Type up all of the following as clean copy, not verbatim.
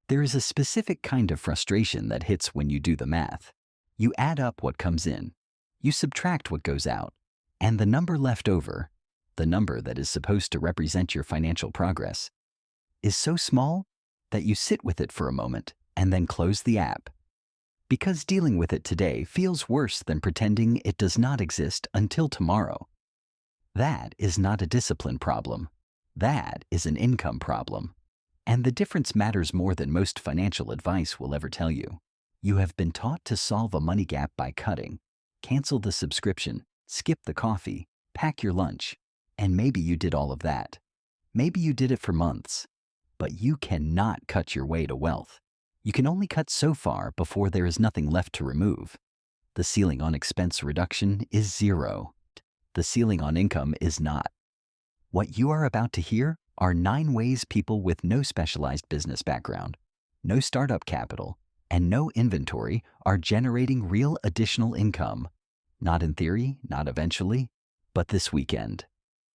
There is a specific kind of frustration that hits when you do the math. You add up what comes in, you subtract what goes out, and the number left over, the number that is supposed to represent your financial progress, is so small that you sit with it for a moment and then close the app. Because dealing with it today feels worse than pretending it does not exist until tomorrow. That is not a discipline problem. That is an income problem. And the difference matters more than most financial advice will ever tell you. You have been taught to solve a money gap by cutting, cancel the subscription, skip the coffee, pack your lunch, and maybe you did all of that. Maybe you did it for months. But you cannot cut your way to wealth. You can only cut so far before there is nothing left to remove. The ceiling on expense reduction is 0. The ceiling on income is not. What you are about to hear are 9 ways people with no specialized business background, no startup capital, and no inventory are generating real additional income. Not in theory, not eventually, but this weekend.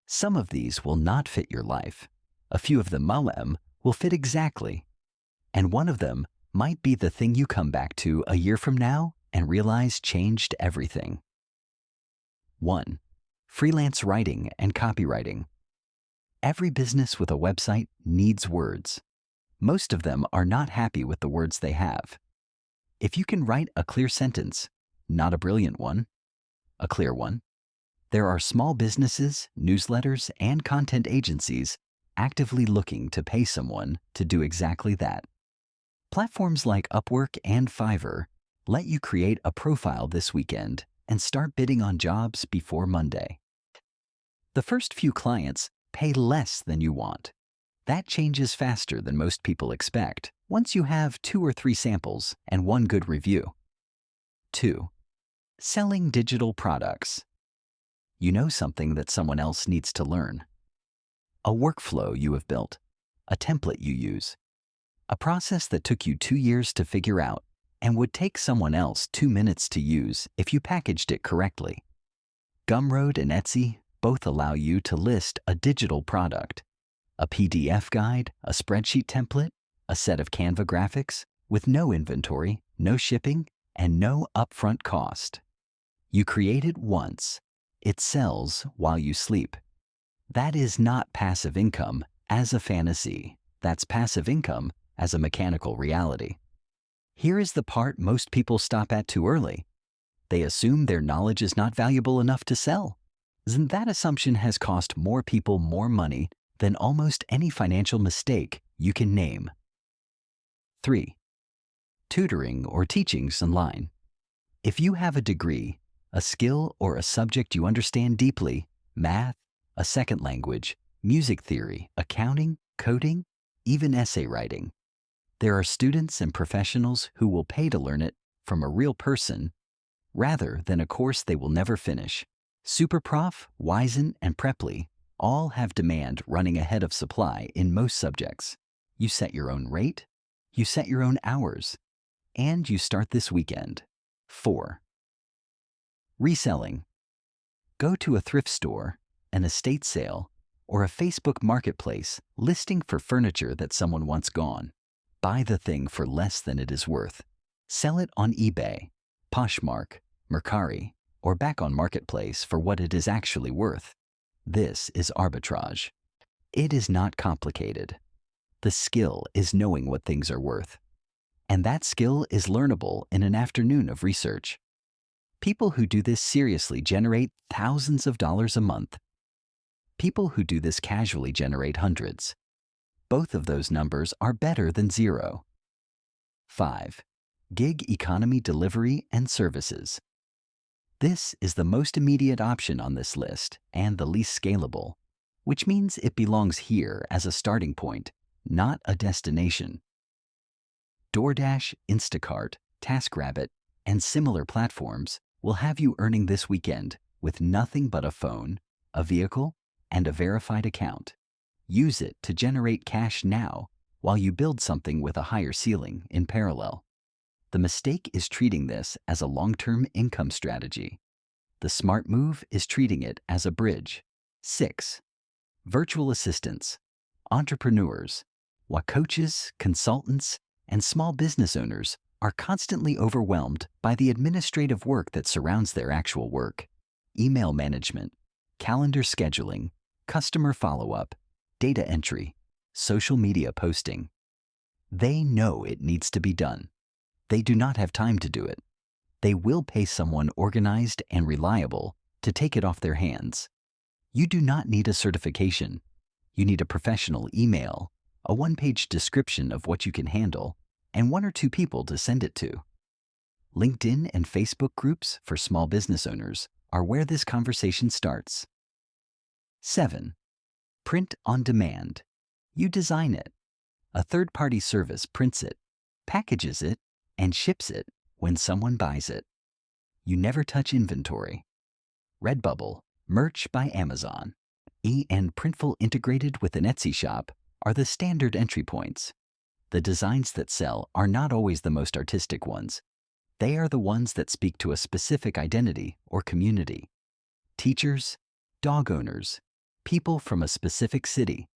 Some of these will not fit your life. A few of them will fit exactly. And one of them might be the thing you come back to a year from now and realize changed everything. 1. Freelance writing and copywriting. Every business with a website needs words. Most of them are not happy with the words they have. If you can write a clear sentence, not a brilliant one, a clear one, there are small businesses, newsletters, and content agencies actively looking to pay someone to do exactly that. Platforms like Upwork and Fiverr let you create a profile this weekend and start bidding on jobs before Monday. The first few clients pay less than you want. That changes faster than most people expect once you have 2 or 3 samples and 1 good review. 2. Selling digital products. You know something that someone else needs to learn. A workflow you have built, a template you use, a process that took you 2 years to figure out and would take someone else 2 minutes to use if you packaged it correctly. Gumroad and Etsy both allow you to list a digital product, a PDF guide, a spreadsheet template, a set of Canva graphics with no inventory, no shipping, and no upfront cost. You create it once. It sells while you sleep. That is not passive income as a fantasy. That's passive income as a mechanical reality. Here is the part most people stop at too early. They assume their knowledge is not valuable enough to sell. That assumption has cost more people more money than almost any financial mistake you can name. 3. Tutoring or teachings online. If you have a degree, a skill, or a subject you understand deeply, math, a second language, music theory, accounting, coding, even essay writing, there are students and professionals who will pay to learn it from a real person rather than a course they will never finish. SuperProf, Wyzen, and Preply all have demand running ahead of supply in most subjects. You set your own rate, you set your own hours, and you start this weekend. 4. Reselling. Go to a thrift store, an estate sale, or a Facebook marketplace listing for furniture that someone wants gone. Buy the thing for less than it is worth. Sell it on eBay, Poshmark, Mercari, or back on Marketplace for what it is actually worth. This is arbitrage. It is not complicated. The skill is knowing what things are worth. And that skill is learnable in an afternoon of research. People who do this seriously generate thousands of dollars a month. People who do this casually generate hundreds. Both of those numbers are better than 0. 5. Gig economy delivery and services. This is the most immediate option on this list and the least scalable, which means it belongs here as a starting point, not a destination. DoorDash, Instacart, TaskRabbit, and similar platforms will have you earning this weekend with nothing but a phone, a vehicle, and a verified account. Use it to generate cash now while you build something with a higher ceiling in parallel. The mistake is treating this as a long-term income strategy. The smart move is treating it as a bridge. 6. Virtual assistants, entrepreneurs, coaches, consultants, and small business owners are constantly overwhelmed by the administrative work that surrounds their actual work. Email management, calendar scheduling, customer follow-up, data entry, social media posting. They know it needs to be done. They do not have time to do it. They will pay someone organized and reliable to take it off their hands. You do not need a certification. You need a professional email, a one-page description of what you can handle, and 1 or 2 people to send it to. LinkedIn and Facebook groups for small business owners are where this conversation starts. 7. Print on demand. You design it. A third-party service prints it, packages it, and ships it when someone buys it. You never touch inventory. Redbubble, Merch by Amazon, and Printful integrated with an Etsy shop are the standard entry points. The designs that sell are not always the most artistic ones. They are the ones that speak to a specific identity or community. Teachers, dog owners, people from a specific city,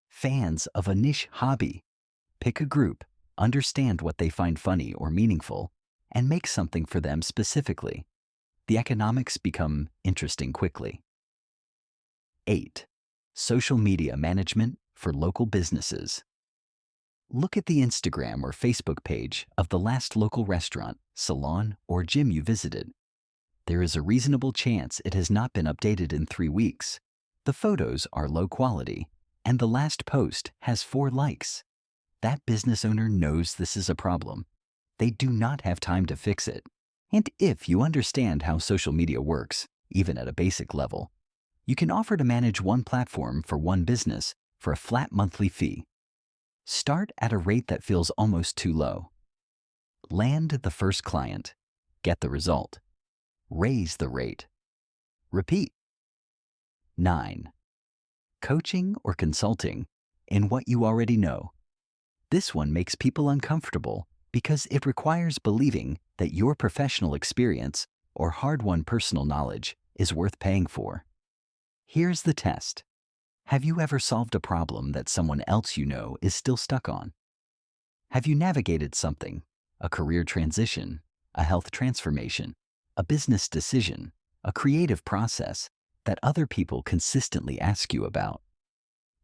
fans of a niche hobby. Pick a group, understand what they find funny or meaningful, and make something for them specifically. The economics become interesting quickly. 8. Social media management for local businesses. Look at the Instagram or Facebook page of the last local restaurant, salon, or gym you visited. There is a reasonable chance it has not been updated in 3 weeks. The photos are low quality, and the last post has 4 likes. That business owner knows this is a problem. They do not have time to fix it. And if you understand how social media works, even at a basic level, you can offer to manage one platform for one business for a flat monthly fee. Start at a rate that feels almost too low. Land the first client. Get the result. Raise the rate. Repeat. 9. Coaching or consulting in what you already know. This one makes people uncomfortable because it requires believing that your professional experience or hard-won personal knowledge is worth paying for. Here's the test. Have you ever solved a problem that someone else you know is still stuck on? Have you navigated something, a career transition, a health transformation, a business decision, a creative process that other people consistently ask you about?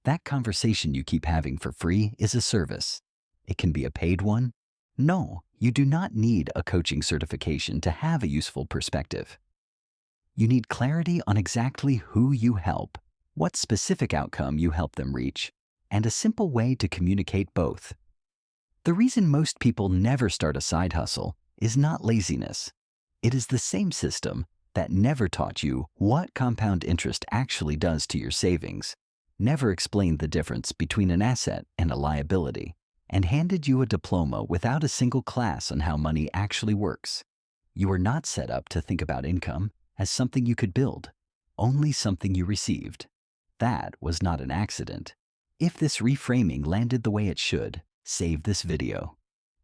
That conversation you keep having for free is a service. It can be a paid one. No, you do not need a coaching certification to have a useful perspective. You need clarity on exactly who you help, what specific outcome you help them reach, and a simple way to communicate both. The reason most people never start a side hustle is not laziness. It is the same system that never taught you what compound interest actually does to your savings, never explained the difference between an asset and a liability, and handed you a diploma without a single class on how money actually works. You are not set up to think about income as something you could build, only something you received. That was not an accident. If this reframing landed the way it should, save this video.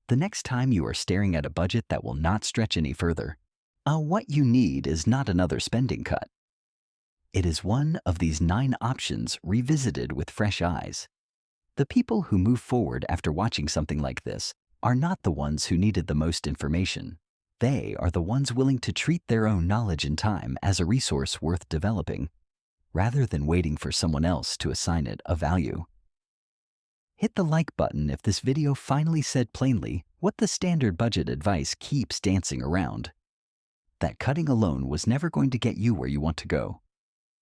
The next time you are staring at a budget that will not stretch any further, what you need is not another spending cut. It is one of these 9 options revisited with fresh eyes. The people who move forward after watching something like this are not the ones who needed the most information. They are the ones willing to treat their own knowledge and time as a resource worth developing, rather than waiting for someone else to assign it a value. Hit the like button if this video finally said plainly what the standard budget advice keeps dancing around. That cutting alone was never going to get you where you want to go.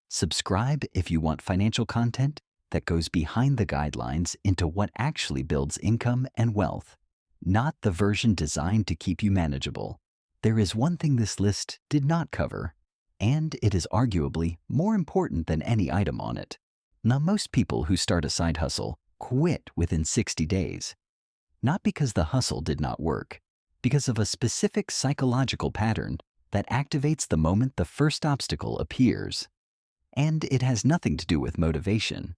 Subscribe if you want financial content that goes behind the guidelines into what actually builds income and wealth, not the version designed to keep you manageable. There is one thing this list did not cover, and it is arguably more important than any item on it. Now, most people who start a side hustle quit within 60 days, not because the hustle did not work, because of a specific psychological pattern that activates the moment the first obstacle appears. And it has nothing to do with motivation.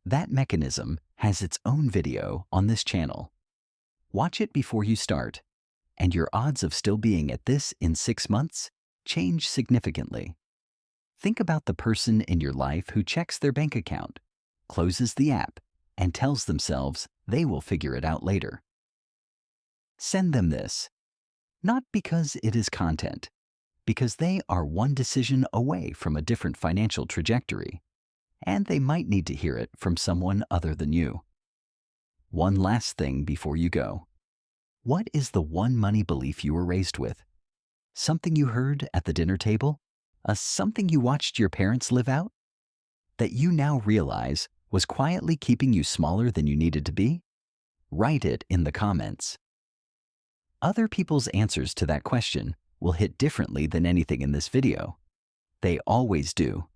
That mechanism has its own video on this channel. Watch it before you start, and your odds of still being at this in 6 months change significantly. Think about the person in your life who checks their bank account, closes the app, and tells themselves they will figure it out later. Send them this. Not because it is content, because they are one decision away from a different financial trajectory, and they might need to hear it from someone other than you. One last thing before you go. What is the one money belief you were raised with? Something you heard at the dinner table? Something you watched your parents live out? That you now realize was quietly keeping you smaller than you needed to be? Write it in the comments. Other people's answers to that question will hit differently than anything in this video. They always do.